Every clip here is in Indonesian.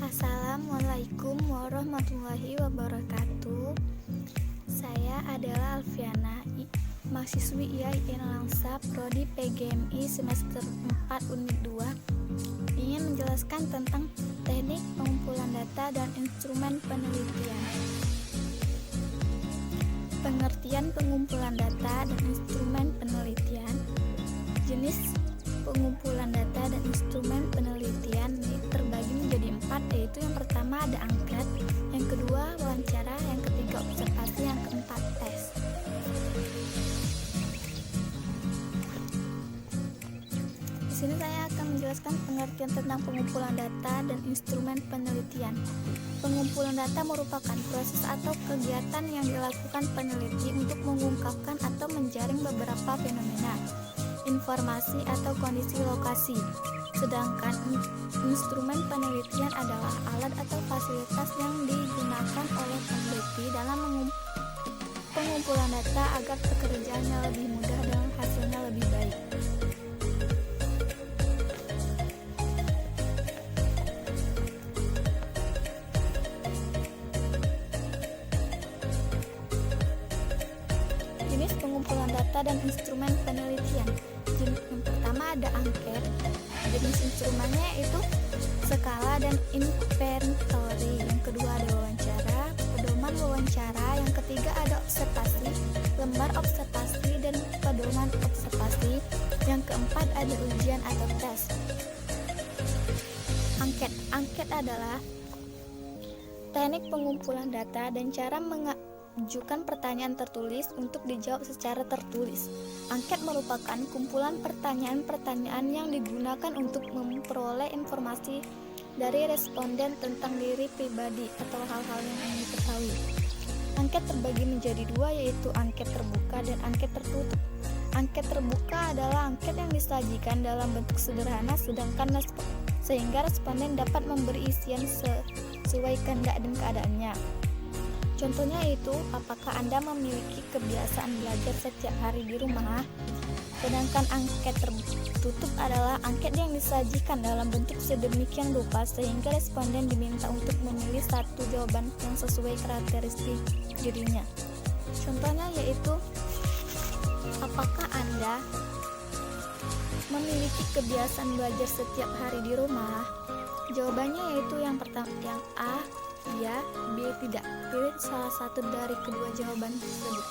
Assalamualaikum warahmatullahi wabarakatuh. Saya adalah Alfiana, mahasiswi IAIN Langsa, Prodi PGMI semester 4 Unit 2. Ingin menjelaskan tentang teknik pengumpulan data dan instrumen penelitian. Pengertian pengumpulan data dan instrumen penelitian. Jenis pengumpulan data dan instrumen penelitian terbagi menjadi 4, yaitu yang pertama ada angket, yang kedua wawancara, yang ketiga observasi, yang keempat tes. Di sini saya akan menjelaskan pengertian tentang pengumpulan data dan instrumen penelitian. Pengumpulan data merupakan proses atau kegiatan yang dilakukan peneliti untuk mengungkapkan atau menjaring beberapa fenomena, informasi atau kondisi lokasi. Sedangkan instrumen penelitian adalah alat atau fasilitas yang digunakan oleh peneliti dalam pengumpulan data agar pekerjaannya lebih mudah dan hasilnya lebih baik. Jenis pengumpulan data dan instrumen penelitian. Yang pertama ada angket. Jenis instrumennya itu skala dan inventory. Yang kedua ada wawancara, pedoman wawancara. Yang ketiga ada observasi, lembar observasi dan pedoman observasi. Yang keempat ada ujian atau tes. Angket adalah teknik pengumpulan data dan cara mengajukan pertanyaan tertulis untuk dijawab secara tertulis. Angket merupakan kumpulan pertanyaan-pertanyaan yang digunakan untuk memperoleh informasi dari responden tentang diri pribadi atau hal-hal yang ingin diketahui. Angket terbagi menjadi 2, yaitu angket terbuka dan angket tertutup. Angket terbuka adalah angket yang disajikan dalam bentuk sederhana sehingga responden dapat memberi isian sesuai kehendak dan keadaannya. Contohnya itu, apakah Anda memiliki kebiasaan belajar setiap hari di rumah? Sedangkan angket tertutup adalah angket yang disajikan dalam bentuk sedemikian rupa sehingga responden diminta untuk memilih satu jawaban yang sesuai karakteristik dirinya. Contohnya yaitu, apakah Anda memiliki kebiasaan belajar setiap hari di rumah? Jawabannya yaitu yang pertama, yang A, iya, B, tidak. Pilih salah satu dari kedua jawaban tersebut.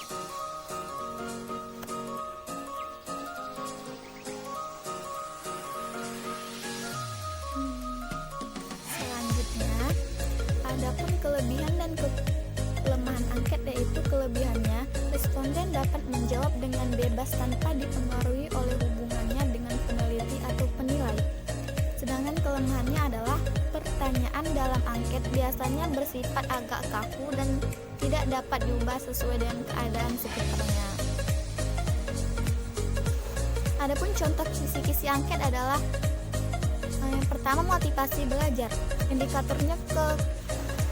Selanjutnya, adapun kelebihan dan kelemahan angket, yaitu kelebihannya, responden dapat menjawab dengan bebas tanpa dipengaruhi oleh hubungannya dengan peneliti atau penilai. Sedangkan kelemahannya adalah pertanyaan dalam angket biasanya bersifat agak kaku dan tidak dapat diubah sesuai dengan keadaan sekitarnya. Adapun contoh kisi-kisi angket adalah yang pertama motivasi belajar. Indikatornya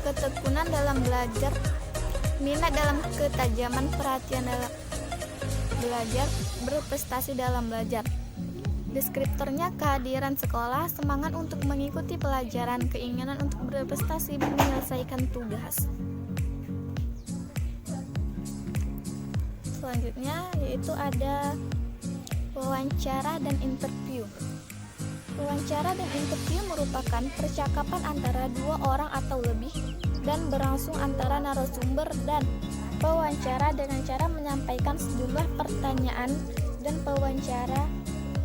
ketekunan dalam belajar, minat dalam ketajaman perhatian dalam belajar, berprestasi dalam belajar. Deskriptornya kehadiran sekolah, semangat untuk mengikuti pelajaran, keinginan untuk berprestasi dan menyelesaikan tugas. Selanjutnya yaitu ada wawancara dan interview. Wawancara dan interview merupakan percakapan antara dua orang atau lebih dan berlangsung antara narasumber dan pewawancara dengan cara menyampaikan sejumlah pertanyaan dan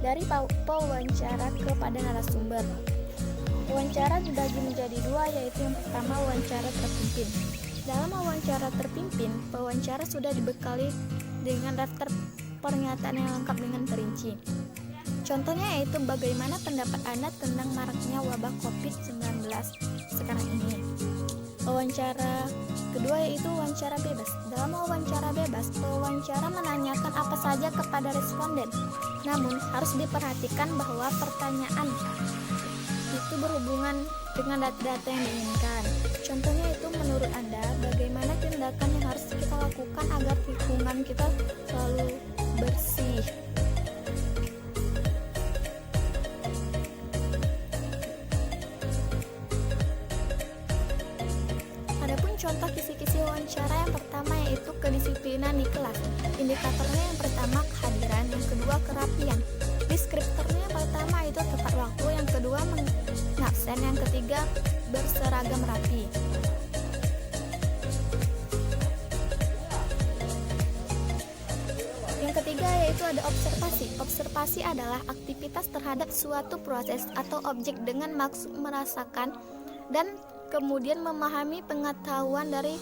dari pewawancara kepada narasumber. Wawancara dibagi menjadi 2, yaitu yang pertama wawancara terpimpin. Dalam wawancara terpimpin, pewawancara sudah dibekali dengan daftar pernyataan yang lengkap dengan perinci. Contohnya yaitu bagaimana pendapat Anda tentang maraknya wabah COVID-19 sekarang ini. Wawancara kedua yaitu wawancara bebas. Dalam wawancara bebas, pewawancara menanyakan apa saja kepada responden. Namun, harus diperhatikan bahwa pertanyaan itu berhubungan dengan data-data yang diinginkan. Contohnya itu, menurut Anda, bagaimana tindakan yang harus kita lakukan agar lingkungan kita selalu bersih? contoh kisi-kisi wawancara yang pertama yaitu kedisiplinan di kelas. Indikatornya yang pertama kehadiran, yang kedua kerapian. Deskriptornya yang pertama itu tepat waktu, yang kedua mengabsen, yang ketiga berseragam rapi. Yang ketiga yaitu ada observasi. Observasi adalah aktivitas terhadap suatu proses atau objek dengan maksud merasakan dan kemudian memahami pengetahuan dari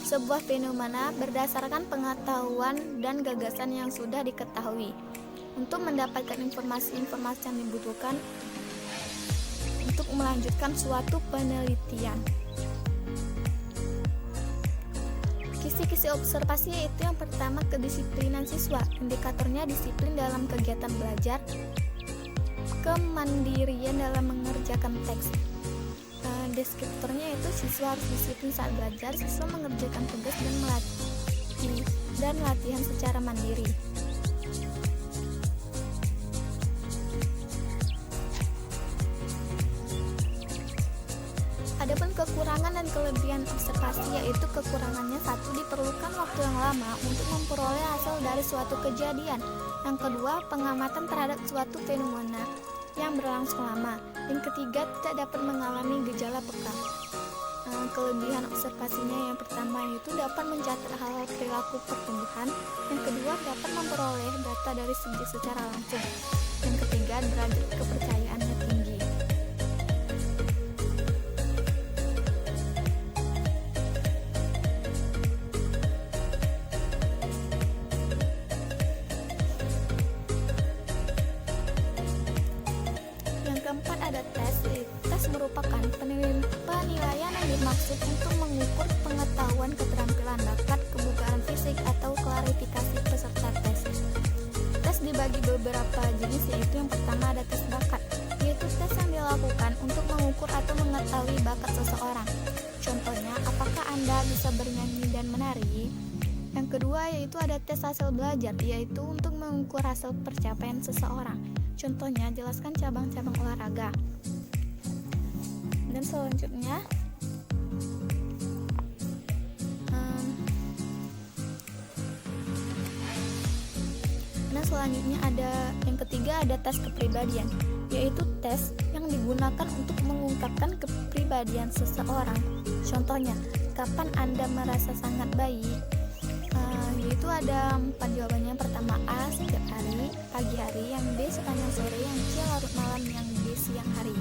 sebuah fenomena berdasarkan pengetahuan dan gagasan yang sudah diketahui untuk mendapatkan informasi-informasi yang dibutuhkan untuk melanjutkan suatu penelitian. Kisi-kisi observasi yaitu yang pertama kedisiplinan siswa. Indikatornya disiplin dalam kegiatan belajar, kemandirian dalam mengerjakan teks. Deskriptornya itu siswa harus disiplin saat belajar, siswa mengerjakan tugas dan latihan secara mandiri. Adapun kekurangan dan kelebihan observasi yaitu kekurangannya satu, diperlukan waktu yang lama untuk memperoleh hasil dari suatu kejadian. Yang kedua, pengamatan terhadap suatu fenomena yang berlangsung lama. Yang ketiga, tidak dapat mengalami gejala peka. Kelebihan observasinya yang pertama yaitu dapat mencatat hal-hal perilaku pertumbuhan. Yang kedua, dapat memperoleh data dari subjek secara langsung. Yang ketiga, derajat kepercayaannya tinggi. Keempat ada tes. Tes merupakan penilaian yang dimaksud untuk mengukur pengetahuan, keterampilan, bakat, kebugaran fisik, atau klarifikasi peserta tes. Tes dibagi beberapa jenis yaitu yang pertama ada tes bakat, yaitu tes yang dilakukan untuk mengukur atau mengetahui bakat seseorang. Contohnya, apakah Anda bisa bernyanyi dan menari? Yang kedua yaitu ada tes hasil belajar, yaitu untuk mengukur hasil pencapaian seseorang. Contohnya, jelaskan cabang-cabang olahraga. Dan selanjutnya ada yang ketiga ada tes kepribadian, yaitu tes yang digunakan untuk mengungkapkan kepribadian seseorang. Contohnya, kapan Anda merasa sangat baik? Yaitu ada 4 jawabannya. Yang pertama A, setiap hari, pagi hari. Yang B, sepanjang sore. Yang C, larut malam. Yang D, siang hari.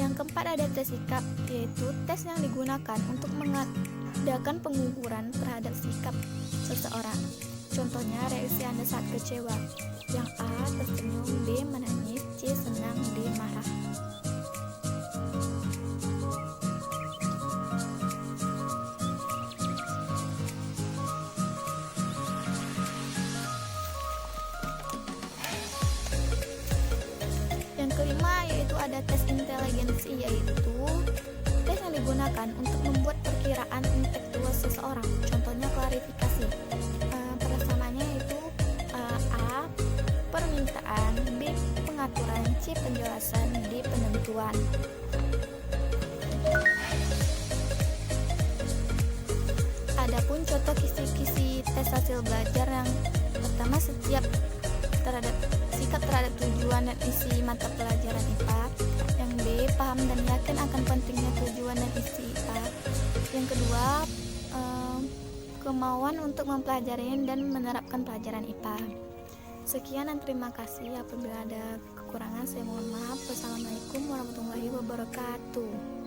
Yang keempat ada tes sikap, yaitu tes yang digunakan untuk mengadakan pengukuran terhadap sikap seseorang. Contohnya, reaksi Anda saat kecewa. Yang A, tersenyum. B, menangis. C, senang. D, marah. Yang kelima yaitu ada tes inteligensi, yaitu tes yang digunakan untuk membuat perkiraan intelektual seseorang. Contohnya klarifikasi. Perasaannya yaitu A, permintaan, B, pengaturan, C, penjelasan, D, penentuan. Adapun contoh kisi-kisi tes hasil belajar yang pertama sikap terhadap tujuan dan isi mata pelajaran IPA. Yang B, paham dan yakin akan pentingnya tujuan dan isi IPA. Yang kedua, kemauan untuk mempelajari dan menerapkan pelajaran IPA. Sekian dan terima kasih. Apabila ada kekurangan saya mohon maaf. Wassalamualaikum warahmatullahi wabarakatuh.